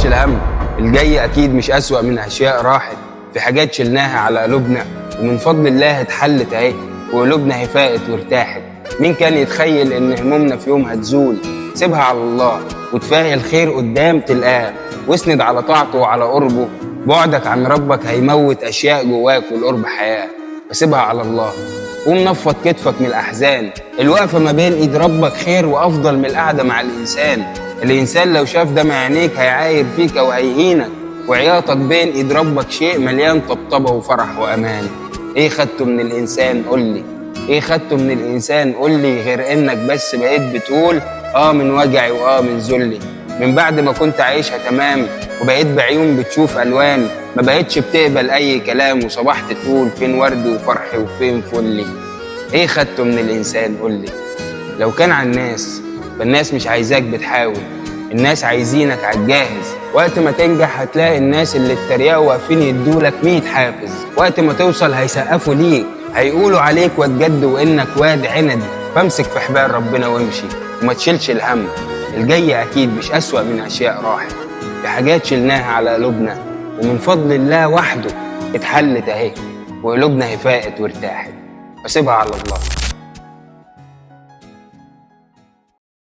تشيلش الهم، الجاي اكيد مش اسوأ من اشياء راحت. في حاجات شلناها على قلوبنا ومن فضل الله اتحلت اهي، وقلوبنا هي فاقت وارتاحت. مين كان يتخيل ان همومنا في يوم هتزول؟ سيبها على الله وتفاهي الخير قدام تلقاه، واسند على طاعته وعلى قربه. بعدك عن ربك هيموت اشياء جواك والقرب حياه، فسيبها على الله. قوم نفض كتفك من الاحزان، الوقفه ما بين ايد ربك خير وافضل من القعده مع الانسان. الانسان لو شاف دمع عينيك هيعاير فيك وهيهينك، وعياطك بين ايد ربك شيء مليان طبطبه وفرح وامان. ايه خدته من الانسان قولي؟ ايه خدته من الانسان قولي غير انك بس بقيت بتقول من وجعي من ذلي؟ من بعد ما كنت عايشها تمام وبقيت بعيون بتشوف الوان، ما بقيتش بتقبل اي كلام وصبحت تقول فين وردي وفرحي وفين فلي. ايه خدته من الانسان قولي؟ لو كان على الناس فالناس مش عايزاك بتحاول، الناس عايزينك عالجاهز. وقت ما تنجح هتلاقي الناس اللي اتريقوا واقفين يدولك 100 حافز، وقت ما توصل هيسقفوا ليك، هيقولوا عليك واد جد وانك واد عند. فامسك في حبال ربنا وامشي وما تشيلش الهم، الجاي اكيد مش اسوأ من اشياء راحت. في حاجات شلناها على قلوبنا ومن فضل الله وحده اتحلت اهي، وقلوبنا هي فاقت وارتاحت، فسيبها على الله.